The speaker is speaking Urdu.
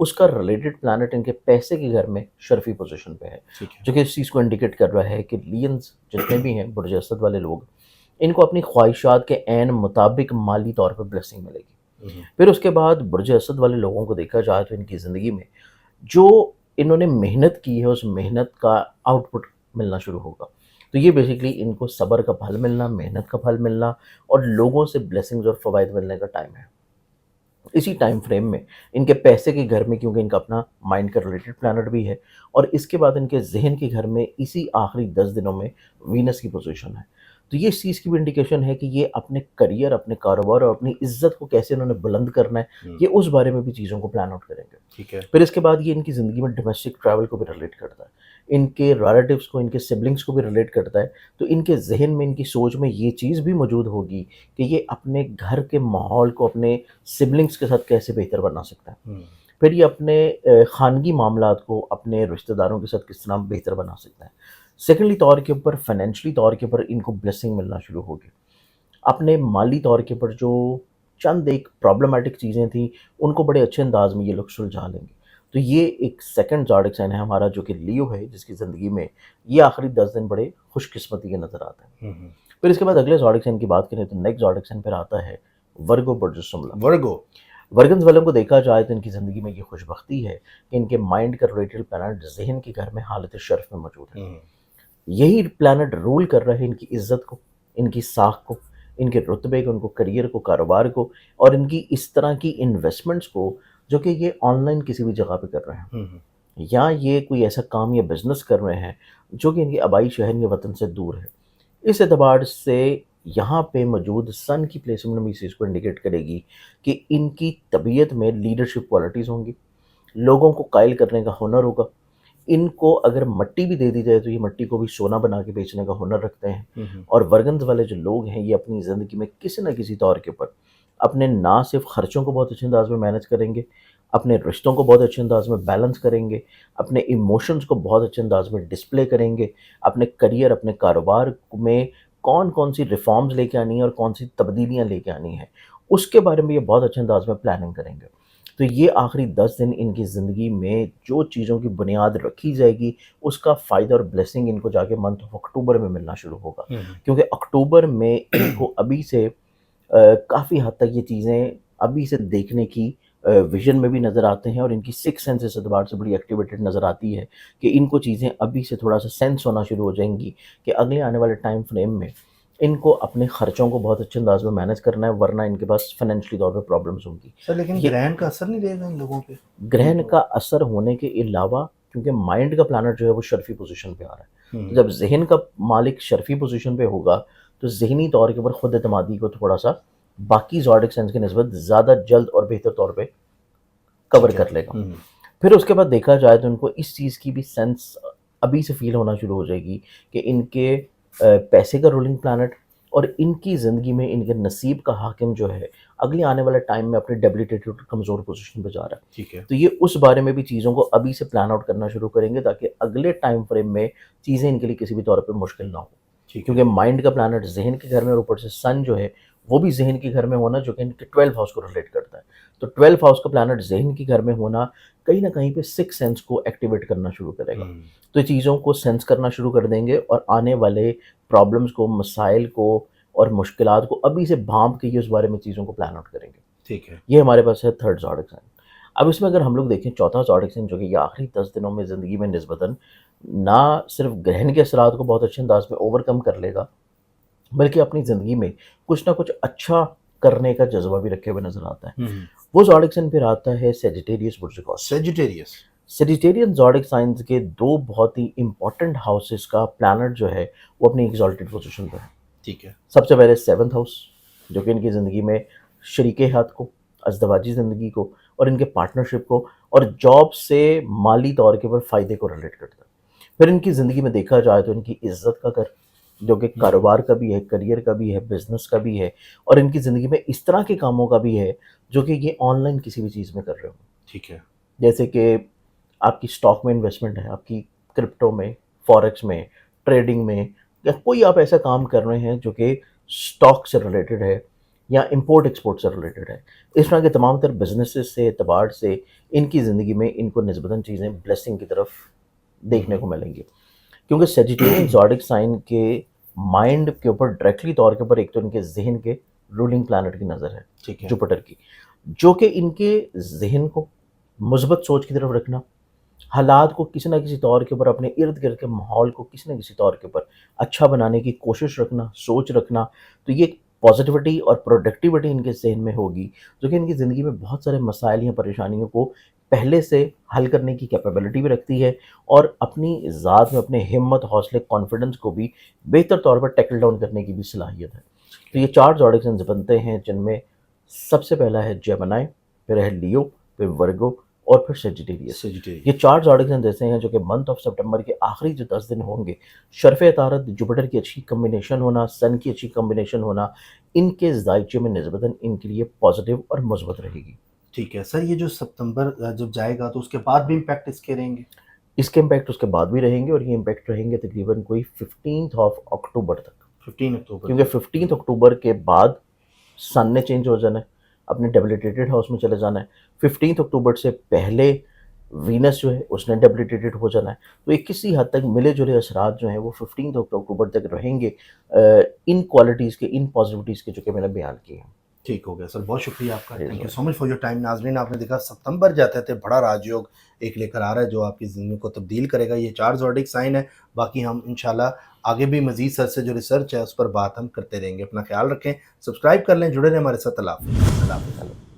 اس کا ریلیٹڈ پلانٹ ان کے پیسے کے گھر میں شرفی پوزیشن پہ ہے، ٹھیک ہے. جو کہ اس چیز کو انڈیکیٹ کر رہا ہے کہ لینز جتنے بھی ہیں برج اسد والے لوگ، ان کو اپنی خواہشات کے عین مطابق مالی طور پہ بلیسنگ ملے گی. پھر اس کے بعد برج اسد والے لوگوں کو دیکھا جائے تو ان کی زندگی میں جو انہوں نے محنت کی ہے اس محنت کا آؤٹ پٹ ملنا شروع ہوگا. تو یہ بیسیکلی ان کو صبر کا پھل ملنا، محنت کا پھل ملنا اور لوگوں سے بلیسنگز اور فوائد ملنے کا ٹائم ہے. اسی ٹائم فریم میں ان کے پیسے کے گھر میں، کیونکہ ان کا اپنا مائنڈ کا ریلیٹڈ پلانٹ بھی ہے، اور اس کے بعد ان کے ذہن کے گھر میں اسی آخری 10 دنوں میں وینس کی پوزیشن ہے. تو یہ اس چیز کی بھی انڈیکیشن ہے کہ یہ اپنے کریئر، اپنے کاروبار اور اپنی عزت کو کیسے انہوں نے بلند کرنا ہے، یہ اس بارے میں بھی چیزوں کو پلان آؤٹ کریں گے. ٹھیک ہے. پھر اس کے بعد یہ ان کی زندگی میں ڈومیسٹک ٹریول کو بھی ریلیٹ کرتا ہے، ان کے ریلیٹیوز کو، ان کے سبلنگس کو بھی ریلیٹ کرتا ہے. تو ان کے ذہن میں، ان کی سوچ میں یہ چیز بھی موجود ہوگی کہ یہ اپنے گھر کے ماحول کو اپنے سبلنگس کے ساتھ کیسے بہتر بنا سکتا ہے. پھر یہ اپنے خانگی معاملات کو اپنے رشتہ داروں کے ساتھ کس طرح بہتر بنا سکتا ہے. سیکنڈلی طور کے اوپر، فائنینشلی طور کے اوپر ان کو بلیسنگ ملنا شروع ہوگی. اپنے مالی طور کے اوپر جو چند ایک پرابلمٹک چیزیں تھیں ان کو بڑے اچھے انداز میں یہ لوگ سلجھا لیں گے. تو یہ ایک سیکنڈ زوڈک سائن ہے ہمارا، جو کہ لیو ہے، جس کی زندگی میں یہ آخری 10 دن بڑے خوش قسمتی کے نظر آتے ہیں. پھر اس کے بعد اگلے زوڈک سائن کی بات کریں تو نیکسٹ زوڈک سائن پھر آتا ہے ورگو برج السملہ. ورگو. ورگنز والوں کو دیکھا جائے تو ان کی زندگی میں یہ خوش بختی ہے کہ ان کے مائنڈ کا ریلیٹڈ پلانٹ ذہن کے گھر میں حالت شرف میں موجود ہے. یہی پلانٹ رول کر رہا ہے ان کی عزت کو، ان کی ساکھ کو، ان کے رتبے کو، ان کو کریئر کو، کاروبار کو، اور ان کی اس طرح کی انویسٹمنٹس کو جو کہ یہ آن لائن کسی بھی جگہ پہ کر رہے ہیں، یا یہ کوئی ایسا کام یا بزنس کر رہے ہیں جو کہ ان کے آبائی شہر یا وطن سے دور ہے. اس اعتبار سے یہاں پہ موجود سن کی پلیسمنٹ بھی اس چیز کو انڈیکیٹ کرے گی کہ ان کی طبیعت میں لیڈرشپ کوالٹیز ہوں گی، لوگوں کو قائل کرنے کا ہنر ہوگا. ان کو اگر مٹی بھی دے دی جائے تو یہ مٹی کو بھی سونا بنا کے بیچنے کا ہنر رکھتے ہیں. اور ورگنز والے جو لوگ ہیں یہ اپنی زندگی میں کسی نہ کسی طور کے اوپر اپنے نہ صرف خرچوں کو بہت اچھے انداز میں مینیج کریں گے، اپنے رشتوں کو بہت اچھے انداز میں بیلنس کریں گے، اپنے ایموشنز کو بہت اچھے انداز میں ڈسپلے کریں گے، اپنے کریئر، اپنے کاروبار میں کون کون سی ریفارمز لے کے آنی ہیں اور کون سی تبدیلیاں لے کے آنی ہیں، اس کے بارے میں یہ بہت اچھے انداز میں پلاننگ کریں گے. تو یہ آخری 10 دن ان کی زندگی میں جو چیزوں کی بنیاد رکھی جائے گی اس کا فائدہ اور بلیسنگ ان کو جا کے منتھ آف اکتوبر میں ملنا شروع ہوگا. کیونکہ اکتوبر میں ان کو ابھی سے کافی حد تک یہ چیزیں ابھی سے دیکھنے کی ویژن میں بھی نظر آتے ہیں، اور ان کی سکس سینس اس اعتبار سے بڑی ایکٹیویٹڈ نظر آتی ہے کہ ان کو چیزیں ابھی سے تھوڑا سا سینس ہونا شروع ہو جائیں گی کہ اگلے آنے والے ٹائم فریم میں ان کو اپنے خرچوں کو بہت اچھے انداز میں مینیج کرنا ہے، ورنہ ان کے پاس فائنینشلی طور پہ پرابلمس ہوں گی. سر لیکن گرہن کا اثر نہیں رہے گا ان لوگوں پہ؟ گرہن کا اثر ہونے کے علاوہ کیونکہ مائنڈ کا پلانٹ جو ہے وہ شرفی پوزیشن پہ آ رہا ہے، تو جب ذہن کا مالک شرفی پوزیشن پہ ہوگا تو ذہنی طور کے اوپر خود اعتمادی کو تھوڑا سا باقی زوڈک سائنس کی نسبت زیادہ جلد اور بہتر طور پہ کور کر لے گا. پھر اس کے بعد دیکھا جائے تو ان کو اس چیز کی بھی سینس ابھی سے فیل ہونا شروع ہو جائے گی کہ ان کے پیسے کا رولنگ پلانٹ اور ان کی زندگی میں ان کے نصیب کا حاکم جو ہے اگلے آنے والے ٹائم میں اپنی ڈیبلیٹیٹڈ کمزور پوزیشن پہ جا رہا ہے. ٹھیک ہے. تو یہ اس بارے میں بھی چیزوں کو ابھی سے پلان آؤٹ کرنا شروع کریں گے تاکہ اگلے ٹائم فریم میں چیزیں ان کے لیے کسی بھی طور پہ مشکل نہ ہو. کیونکہ مائنڈ کا پلانٹ ذہن کے گھر میں اور اوپر سے سن جو ہے وہ بھی ذہن کے گھر میں ہونا جو کہ ان کے 12 ہاؤس کو ریلیٹ کرتا ہے. تو 12 ہاؤس کا پلانٹ ذہن کے گھر میں ہونا کہیں نہ کہیں پہ 6 سینس کو ایکٹیویٹ کرنا شروع کرے گا. تو یہ چیزوں کو سینس کرنا شروع کر دیں گے اور آنے والے پرابلمس کو، مسائل کو اور مشکلات کو ابھی سے بھانپ کے یہ اس بارے میں چیزوں کو پلان آؤٹ کریں گے. ٹھیک ہے. یہ ہمارے پاس ہے تھرڈ زوڈک سائن. اب اس میں اگر ہم لوگ دیکھیں چوتھا زوڈک سائن جو کہ یہ آخری 10 دنوں میں زندگی میں نسبتاً نہ صرف گرہن کے اثرات کو بہت اچھے انداز میں اوور کم کر لے گا بلکہ اپنی زندگی میں کچھ نہ کچھ اچھا کرنے کا جذبہ بھی رکھے ہوئے نظر آتا ہے. وہ زوڈک سائن پھر آتا ہے سیجیٹیریس برج کا. سیجیٹیرین زوڈک سائنز کے دو بہت ہی امپورٹنٹ ہاؤسز کا پلانٹ جو ہے وہ اپنی ایگزالٹڈ پوزیشن پہ ہے. ٹھیک ہے. سب سے پہلے 7th ہاؤس جو کہ ان کی زندگی میں شریک حیات کو، ازدواجی زندگی کو اور ان کے پارٹنرشپ کو اور جاب سے مالی طور کے اوپر فائدے کو ریلیٹ کرتا ہے. پھر ان کی زندگی میں دیکھا جائے تو ان کی عزت کا گھر جو کہ کاروبار کا بھی ہے، کریئر کا بھی ہے، بزنس کا بھی ہے، اور ان کی زندگی میں اس طرح کے کاموں کا بھی ہے جو کہ یہ آن لائن کسی بھی چیز میں کر رہے ہوں. ٹھیک ہے. جیسے کہ آپ کی اسٹاک میں انویسٹمنٹ ہے، آپ کی کرپٹو میں، فوریکس میں، ٹریڈنگ میں، یا کوئی آپ ایسا کام کر رہے ہیں جو کہ اسٹاک سے ریلیٹڈ ہے یا امپورٹ ایکسپورٹ سے ریلیٹڈ ہے. اس طرح کے تمام تر بزنسز سے اعتبار سے ان کی زندگی میں ان کو نسبتاً چیزیں بلیسنگ کی طرف دیکھنے کو ملیں گی، کیونکہ سیجیٹیرین زوڈک سائن کے مائنڈ کے اوپر ڈائریکٹلی طور کے اوپر ایک تو ان کے ذہن کے رولنگ پلانٹ کی نظر ہے ٹھیک ہے. جوپٹر کی، جو کہ ان کے ذہن کو مثبت سوچ کی طرف رکھنا، حالات کو کسی نہ کسی طور کے اوپر، اپنے ارد گرد کے ماحول کو کسی نہ کسی طور کے اوپر اچھا بنانے کی کوشش رکھنا، سوچ رکھنا. تو یہ پازیٹیوٹی اور پروڈکٹیوٹی ان کے ذہن میں ہوگی، جو کہ ان کی زندگی میں بہت سارے مسائل یا پریشانیوں کو پہلے سے حل کرنے کی کیپیبلٹی بھی رکھتی ہے، اور اپنی ذات میں اپنے ہمت، حوصلے، کانفیڈنس کو بھی بہتر طور پر ٹیکل ڈاؤن کرنے کی بھی صلاحیت ہے. تو یہ 4 زوڈک سائنز بنتے ہیں، جن میں سب سے پہلا ہے جیمنائی، پھر ہے لیو، پھر ورگو، اور پھر سیجیٹیریس. سیجیٹیرین. یہ 4 زوڈک سائنز ایسے ہیں جو کہ منتھ آف سپٹمبر کے آخری جو 10 دن ہوں گے، شرف اطارت جوپٹر کی اچھی کمبینیشن ہونا، سن کی اچھی کمبینیشن ہونا، ان کے ذائچے میں نسبتاً ان کے لیے پازیٹیو اور مثبت رہے گی. ٹھیک ہے سر، یہ جو ستمبر جب جائے گا تو اس کے بعد بھی امپیکٹ اس کے رہیں گے؟ اس کے امپیکٹ اس کے بعد بھی رہیں گے، اور یہ امپیکٹ رہیں گے تقریباً کوئی 15 اکتوبر تک، 15 اکتوبر. کیونکہ 15 اکتوبر کے بعد سن نے چینج ہو جانا ہے، اپنے ڈیبلیٹیٹڈ ہاؤس میں چلے جانا ہے. 15 اکتوبر سے پہلے وینس جو ہے اس نے ڈیبلیٹیٹڈ ہو جانا ہے. تو ایک کسی حد تک ملے جلے اثرات جو ہیں وہ 15 اکتوبر تک رہیں گے، ان کوالٹیز کے، ان پازیٹیوٹیز کے جو کہ میں نے بیان کی ہیں. ٹھیک ہو گیا سر، بہت شکریہ آپ کا. Thank you so much for your time. ناظرین، آپ نے دیکھا ستمبر جاتے تھے بڑا راج یوگ ایک لے کر آ رہا ہے جو آپ کی زندگی کو تبدیل کرے گا. یہ 4 زوڈک سائن ہے. باقی ہم انشاءاللہ آگے بھی مزید سر سے جو ریسرچ ہے اس پر بات ہم کرتے رہیں گے. اپنا خیال رکھیں، سبسکرائب کر لیں، جڑے رہیں ہمارے ساتھ. اللہ حافظ. اللہ